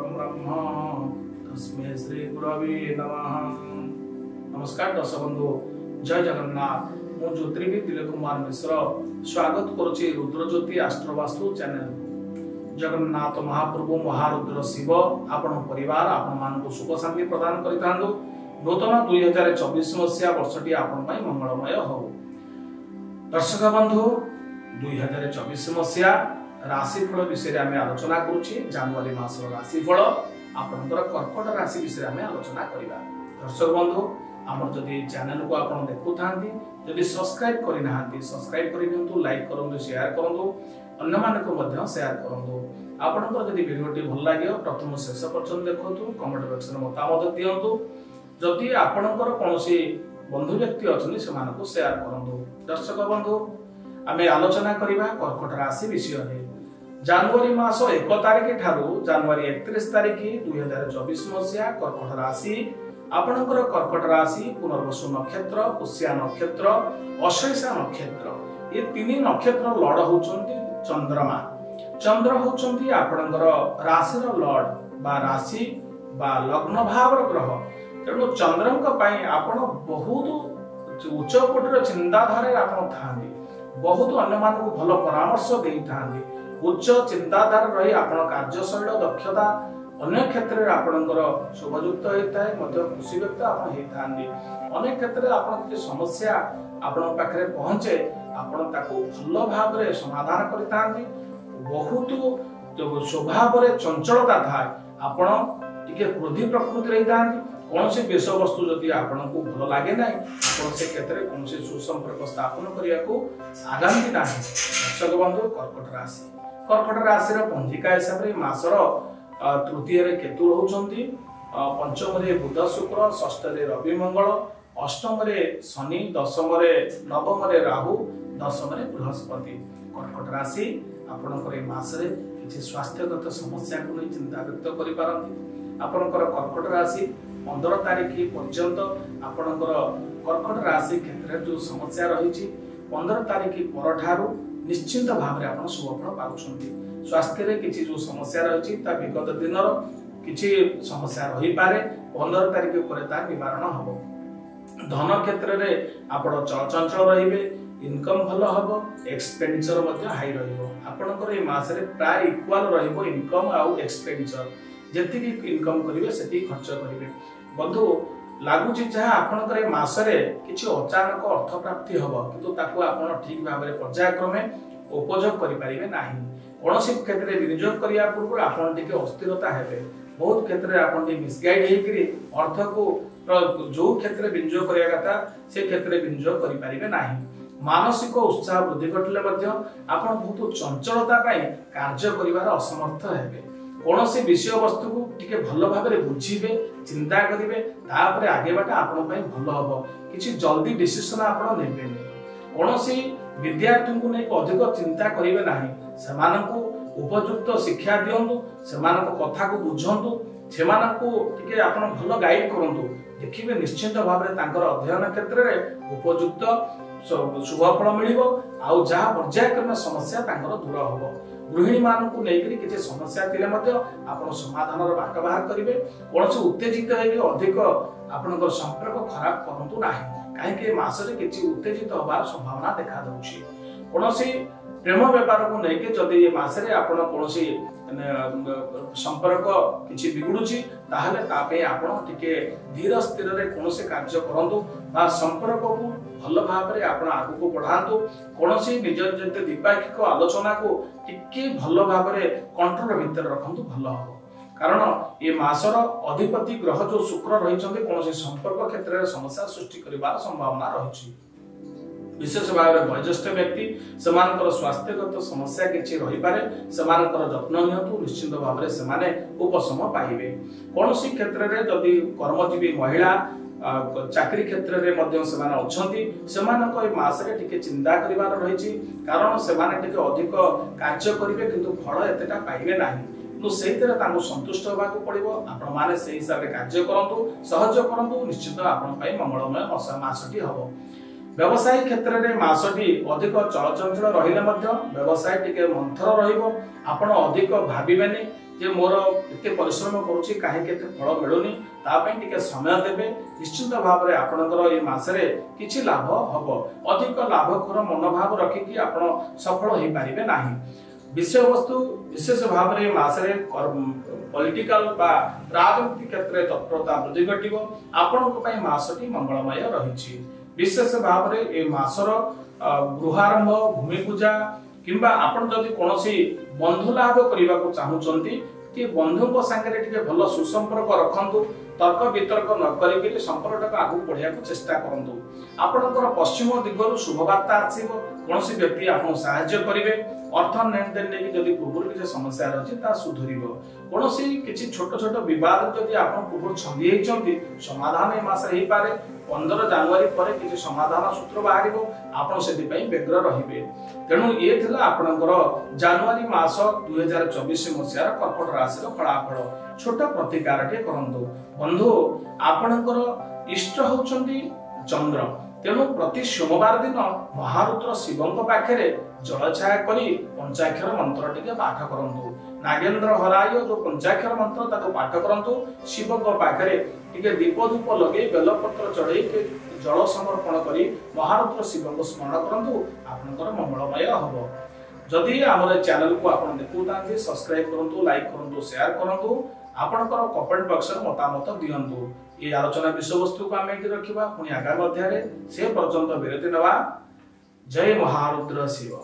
ब्रह्म तस्मै श्री गुरवे नमः। नमस्कार दर्शक बंधु, जय जगन्नाथ। मु ज्योतिर्विद तिलक कुमार मिश्र स्वागत करुछि रुद्रज्योति एस्ट्रोवास्तु चैनल। जगन्नाथ महाप्रभु महारुद्र शिव आपण परिवार आपण मानक सुख शांति प्रदान करितांदु। नूतन 2024 मसीहा वर्षटी आपण पई मंगलमय हो। दर्शक बंधु, 2024 मसीहा राशिफल विषय आम आलोचना करुछि। जनवरी मासर राशिफल आपनकर कर्कट राशि विषय आम आलोचना करिबा। दर्शक बंधु, आमर जदि चैनल को आपण देखुथांती, जदि सब्सक्राइब करि नाहांती सब्सक्राइब करि दियंतु, लाइक करंतु, शेयर करंतु, अन्य मानको मध्य शेयर करंतु। आपनकर जदि वीडियोटी भल लागियो प्रथम शेष पर्यंत देखंतु, कमेंट बॉक्स रे मतामत दियंतु। जदि आपनकर कोनोसी बंधु व्यक्ति अछन सेमानको शेयर करंतु। दर्शक बंधु, आमे आलोचना करिबा कर्कट राशि विषय रे। जनवरी मास 1 तारिख ठारू जनवरी 31 तारिख 2024 मसीहा कर्कट राशि आपनकर कर्कट राशि पुनर्वसु नक्षत्र, पुष्या नक्षत्र, अश्लेषा नक्षत्र, ये तीन नक्षत्र लॉर्ड होचंती चंद्रमा। चंद्र होचंती आपनकर राशि रो लॉर्ड बा राशि बा लग्न भाव रो ग्रह। तेणु चंद्रंक पई आपण बहुत उच्च कोटर चिंताधारे आपण थांदी, बहुत अन्य मानक भलो परामर्श देई थांदी। उच्च चिंताधारा रही आपण कार्यशैली दक्षता अन्य क्षेत्र में आपणकर शोभायुक्त होता है, खुशी व्यक्त आप अनेक क्षेत्र में आप समस्या आपण पाखे पहुंचे आपण ताको भल भाव में समाधान करते। बहुत स्वभाव में चंचलता थाए, आपण टिके क्रोधी प्रकृति रही था। कौन से विषय वस्तु जदि आपण को भल लगे ना से क्षेत्र में कौन से सुसंपर्क स्थापन करने को आगामी ना। दर्शक बंधु, कर्कट राशि पंजिका हिसाब से मासर तृतीय केतु रोचंती, पंचम रे बुध शुक्र, षष्ठ रे रवि मंगल, अष्टम रे शनि, दशम रे नवम रे राहु, दशम रे बृहस्पति। कर्कट राशि आपनकर मास रे किछि स्वास्थ्यगत समस्या को नहीं चिंता व्यक्त करि पारंती। आपनकर कर्कट राशि 15 तारिख पर्यंत आपनकर कर्कट राशि क्षेत्र जो समस्या रही 15 तारिख पर ठारू निश्चिंत भाव में आप शुभफल पाउछंती। स्वास्थ्य रे किछि जो समस्या रही विगत दिन किछि समस्या रही पारे, 15 तारिख पर ता निवारण हबो। धन क्षेत्र रे आपण चंचल रहिबे, इनकम भलो हबो, एक्सपेंडिचर मध्य हाई रहिबो। आपनकर ए मास रे प्राय इक्वल रहिबो इनकम आ एक्सपेंडिचर। जेति कि इनकम करिवे सेति खर्च करिवे। बंधु, लागुची जहाँ आपनकर ए मास रे किछि अचानक अर्थ प्राप्ति हबो, किंतु ताको आपण ठीक भाव में पर्यायक्रमे उपयोग करि परिबे नाही। कोनोसी क्षेत्र में विनियोग करिया पूर्व आपण टिके अस्थिरता हेबे। बहुत क्षेत्र में आपण मिसगाइड हेकरी अर्थ को जो क्षेत्र में विनियोग करिया कथा से क्षेत्र में विनियोग करि परिबे नाही। मानसिक उत्साह वृद्धि घटले मध्य आपण बहुत चंचलता पई कार्य करिवार असमर्थ हेबे। कोनोसी विषय वस्तु को टिके भल भाव में बुझीबे, चिंता करिवे, तापरे आगे बाटा आपण पई भल हबो। किछि जल्दी डिसिजन आपण नेबेनी। कोनोसी विद्यार्थी को नहीं अधिक चिंता करिवे नाही। सेमानकु उपयुक्त शिक्षा दियंतु, सेमानक कथा को बुझंतु, सेमानकु टिके आपण भल गाइड करंतु। देखिबे निश्चित भाव में तांकर अध्ययन क्षेत्र में उपयुक्त शुभफल मिलिबो। आउ जहाँ पर्यायक्रम समस्या तांकर दूर हबो। गृहिणी मानकु लेकरी किछि समस्या थिले मध्य आपण समाधानर बाट बाहर करिवे। कोनोसी उत्तेजित हेकि अधिक आपनकर संपर्क खराब करंतु नाही, काहेकि मासरे किछि उत्तेजित होबार संभावना देखा दउछि। कोनोसी प्रेम व्यापार को लेके जदि ये मासरे आपण कोनोसी संपर्क किछि बिगुडुछि ताहले तापे आपण टिके धीर स्थिर रे कोनोसी कार्य करंतु बा संपर्क को भल भाव में आपण आगु को बढ़ांतु। कोनोसी निज जते द्विपाक्षिक आलोचना को टिके भल भाव में कंट्रोल भीतर रखंतु, भल हबो। कारण ये मासर अधिपति ग्रह जो शुक्र रही कौन संपर्क क्षेत्र में समस्या सृष्टि कर संभावना रही। विशेष भाव में वयोज्येष्ठ व्यक्ति सेमानकर स्वास्थ्यगत समस्या किछि रही पारे, सेमानकर जत्न नियंतु, निश्चित भाव में सेमाने उपशम पाइबे। कोनोसी क्षेत्र में जदि कर्मजीवी महिला चाकरी क्षेत्र में मध्य सेमाने अछंती, सेमानक ए मास रे टिके चिंता करिवार रहिछि। कारण सेमाने टिके अधिक कार्य करिवे किंतु फल एतेटा पाइबे नाही। तो से संतुष्ट होगा पड़ो। आपण मैंने से हिसाब से कार्य करूँ, सहयोग करूँ, निश्चित आपंपाई मंगलमय मासटी हम। व्यवसाय क्षेत्र में मासटी अधिक चलचंचल रहिले व्यवसाय टिके मंथर रहिबो। आपण अधिक भाबिबेनी, जे मोर एते परिश्रम करूची काहे केते फल मिलुनी ता पई टिके समय देबे निश्चित भाव रे आपनकर ए मासरे किछि लाभ हबो अधिक लाभकर मनोभाव रखि कि आपण सफल होई पारिबे नाही विषय वस्तु विशेष भाव रे मासरे पॉलिटिकल बा राजनीतिक क्षेत्र में तत्परता वृद्धि घटिबो आपनक पई मासटी मंगलमय रहिछि विशेष भाव रे ए मासर गृहारंभ भूमि पूजा किंबा आपण जदि कोनोसी बंधु लाभ करबा को चाहुचंती कि बंधुक संगे टिके भलो सुसंपर्क रखंतु तर्क वितर्क न करिके संपर्क आगु बढ़िया को चेष्टा करंतु आपनकर पश्चिम दिगरु शुभ वार्ता आसीबो कोनोसी व्यक्ति आपन सहायता करिवे अर्थ लेनदेन नेकी जदि पूर्व किसी समस्या रही ता सुधरिबो कोनोसी किछि छोट छोट विवाद जदि आपन पूर्व छंदी हेचंती समाधान ए मास रही पारे 15 जनवरी पर किछि समाधान सूत्र बाहरिबो आपन सेति पई व्यग्र रहिबे तेनु ए थिला आपनकर जनवरी मास 2024 मसिया कर्कट राशि रो फलाफल छोट प्रतिकार के करंतु बंधु आपनकर इष्ट होचंती चंद्र तेणु प्रति सोमवार दिन महारुद्र शिवंक पाखरे जलछाया करी पंचाक्षर मंत्र टिके पाठ करंतु नागेंद्र हराय जो पंचाक्षर मंत्र ताको पाठ करंतु शिवंक पाखरे टिके दीप धूप लगे बेलपत्र चढ़े के जल समर्पण करी महारुद्र शिवंक स्मरण करंतु आपनकर मंगलमय हबो जदि हमर चैनल को आपन देखुतांती सब्सक्राइब करंतु लाइक करंतु शेयर करंतु आपनकर कमेंट बॉक्स रे मतामत दियंतु ये आलोचना विषय वस्तु को आमे रखिबा पुनी आगामी अध्याय से पर्यंत विरति नवा जय महारुद्र शिव।